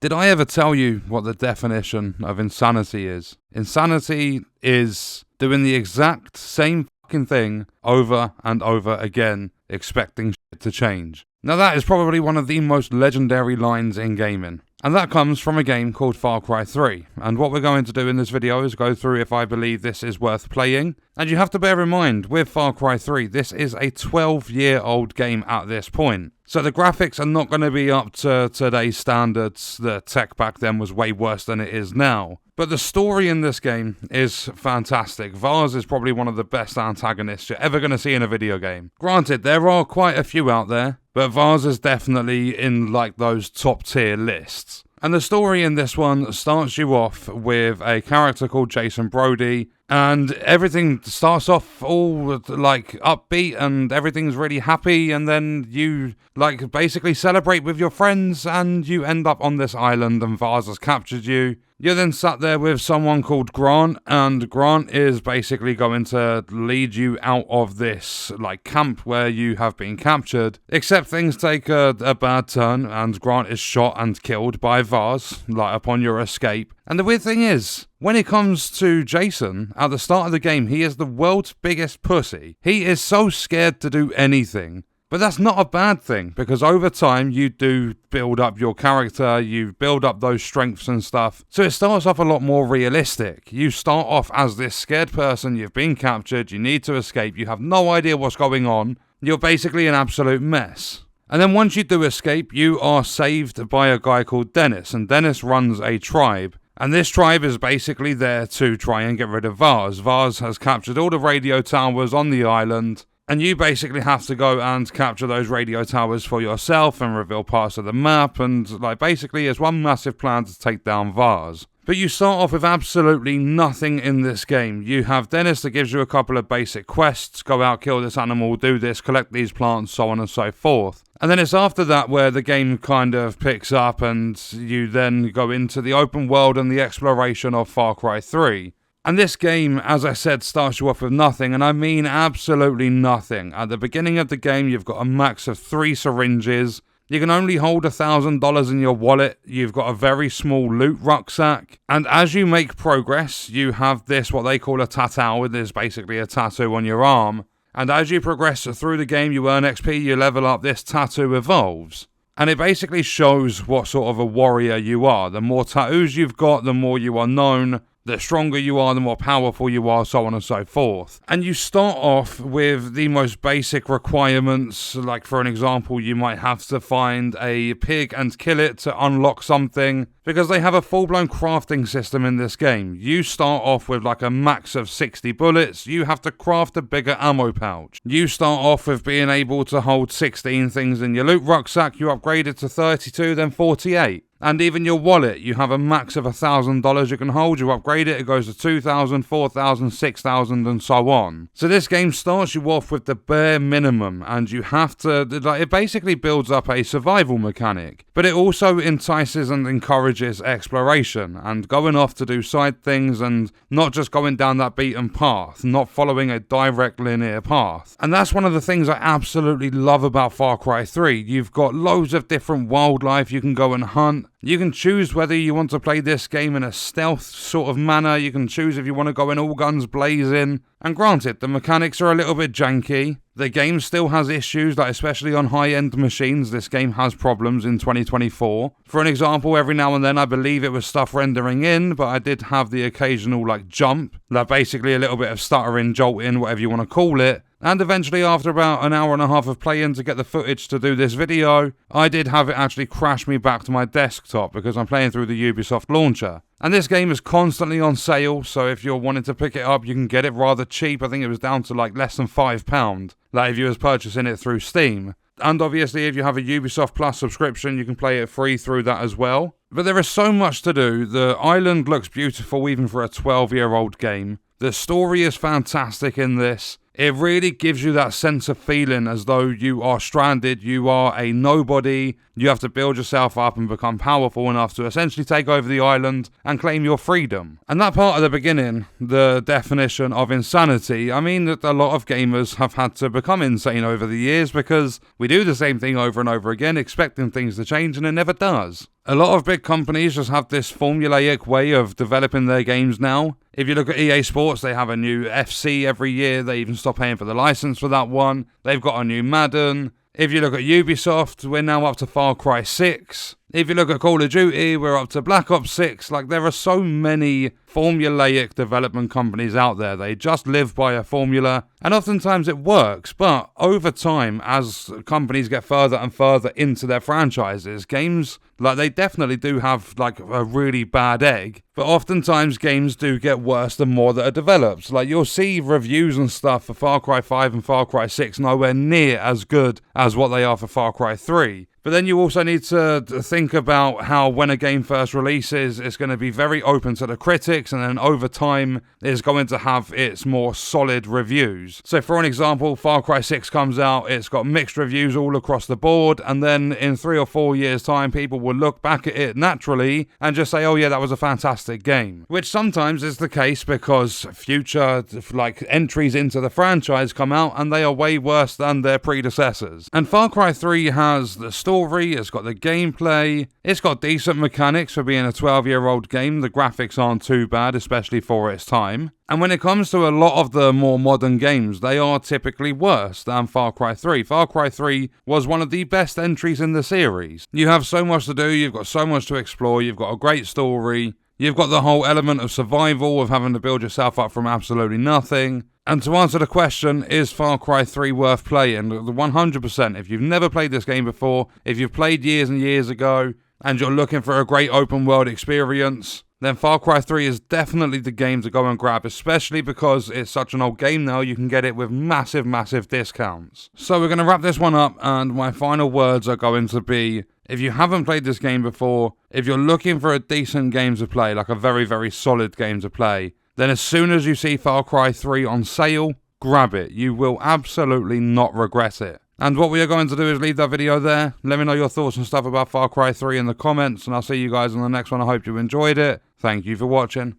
Did I ever tell you what the definition of insanity is? Insanity is doing the exact same fucking thing over and over again, expecting shit to change. Now that is probably one of the most legendary lines in gaming. And that comes from a game called Far Cry 3. And what we're going to do in this video is go through if I believe this is worth playing. And you have to bear in mind, with Far Cry 3, this is a 12-year-old game at this point. So the graphics are not going to be up to today's standards. The tech back then was way worse than it is now. But the story in this game is fantastic. Vars is probably one of the best antagonists you're ever going to see in a video game. Granted, there are quite a few out there, but Vars is definitely in like those top tier lists. And the story in this one starts you off with a character called Jason Brody, and everything starts off all like upbeat and everything's really happy, and then you like basically celebrate with your friends and you end up on this island and Vars has captured you. You're then sat there with someone called Grant, and Grant is basically going to lead you out of this like camp where you have been captured. Except things take a bad turn and Grant is shot and killed by Vars, like upon your escape. And the weird thing is, when it comes to Jason, at the start of the game, he is the world's biggest pussy. He is so scared to do anything. But that's not a bad thing, because over time you do build up your character, you build up those strengths and stuff. So it starts off a lot more realistic. You start off as this scared person, you've been captured, you need to escape, you have no idea what's going on. You're basically an absolute mess. And then once you do escape, you are saved by a guy called Dennis, and Dennis runs a tribe. And this tribe is basically there to try and get rid of Vars. Vars has captured all the radio towers on the island. And you basically have to go and capture those radio towers for yourself and reveal parts of the map, and like basically it's one massive plan to take down Vars. But you start off with absolutely nothing in this game. You have Dennis that gives you a couple of basic quests: go out, kill this animal, do this, collect these plants, so on and so forth. And then it's after that where the game kind of picks up and you then go into the open world and the exploration of Far Cry 3. And this game, as I said, starts you off with nothing, and I mean absolutely nothing. At the beginning of the game, you've got a max of 3 syringes. You can only hold $1,000 in your wallet. You've got a very small loot rucksack. And as you make progress, you have this, what they call a tattoo. It is basically a tattoo on your arm. And as you progress through the game, you earn XP, you level up, this tattoo evolves. And it basically shows what sort of a warrior you are. The more tattoos you've got, the more you are known. The stronger you are, the more powerful you are, so on and so forth. And you start off with the most basic requirements, like for an example, you might have to find a pig and kill it to unlock something, because they have a full-blown crafting system in this game. You start off with like a max of 60 bullets, you have to craft a bigger ammo pouch. You start off with being able to hold 16 things in your loot rucksack, you upgrade it to 32, then 48. And even your wallet, you have a max of $1,000 you can hold, you upgrade it, it goes to 2,000, 4,000, 6,000 and so on. So this game starts you off with the bare minimum, and you have to, like, it basically builds up a survival mechanic. But it also entices and encourages exploration, and going off to do side things, and not just going down that beaten path, not following a direct linear path. And that's one of the things I absolutely love about Far Cry 3. You've got loads of different wildlife you can go and hunt. You can choose whether you want to play this game in a stealth sort of manner. You can choose if you want to go in all guns blazing. And granted, the mechanics are a little bit janky. The game still has issues, like especially on high-end machines, this game has problems in 2024. For an example, every now and then I believe it was stuff rendering in, but I did have the occasional like jump, like basically a little bit of stuttering, jolting, whatever you want to call it. And eventually, after about an hour and a half of playing to get the footage to do this video, I did have it actually crash me back to my desktop because I'm playing through the Ubisoft launcher. And this game is constantly on sale, so if you're wanting to pick it up, you can get it rather cheap. I think it was down to like less than £5, like if you was purchasing it through Steam. And obviously, if you have a Ubisoft Plus subscription, you can play it free through that as well. But there is so much to do. The island looks beautiful even for a 12-year-old game. The story is fantastic in this. It really gives you that sense of feeling as though you are stranded, you are a nobody, you have to build yourself up and become powerful enough to essentially take over the island and claim your freedom. And that part at the beginning, the definition of insanity, I mean that a lot of gamers have had to become insane over the years because we do the same thing over and over again, expecting things to change, and it never does. A lot of big companies just have this formulaic way of developing their games now. If you look at EA Sports, they have a new FC every year. They even stop paying for the license for that one. They've got a new Madden. If you look at Ubisoft, we're now up to Far Cry 6. If you look at Call of Duty, we're up to Black Ops 6. Like, there are so many formulaic development companies out there. They just live by a formula, and oftentimes it works. But over time, as companies get further and further into their franchises, games, like, they definitely do have, like, a really bad egg. But oftentimes games do get worse the more that are developed. Like, you'll see reviews and stuff for Far Cry 5 and Far Cry 6 nowhere near as good as what they are for Far Cry 3. But then you also need to think about how when a game first releases, it's going to be very open to the critics, and then over time, it's going to have its more solid reviews. So for an example, Far Cry 6 comes out, it's got mixed reviews all across the board, and then in 3 or 4 years' time, people will look back at it naturally and just say, oh yeah, that was a fantastic game. Which sometimes is the case because future, like, entries into the franchise come out, and they are way worse than their predecessors. And Far Cry 3 has the story, it's got the gameplay, it's got decent mechanics for being a 12-year-old game. The graphics aren't too bad, especially for its time. And when it comes to a lot of the more modern games, they are typically worse than Far Cry 3. Far Cry 3 was one of the best entries in the series. You have so much to do, you've got so much to explore, you've got a great story, you've got the whole element of survival, of having to build yourself up from absolutely nothing. And to answer the question, is Far Cry 3 worth playing? 100%. If you've never played this game before, if you've played years and years ago, and you're looking for a great open world experience, then Far Cry 3 is definitely the game to go and grab, especially because it's such an old game now, you can get it with massive, massive discounts. So we're going to wrap this one up, and my final words are going to be, if you haven't played this game before, if you're looking for a decent game to play, like a very, very solid game to play, then as soon as you see Far Cry 3 on sale, grab it. You will absolutely not regret it. And what we are going to do is leave that video there. Let me know your thoughts and stuff about Far Cry 3 in the comments, and I'll see you guys on the next one. I hope you enjoyed it. Thank you for watching.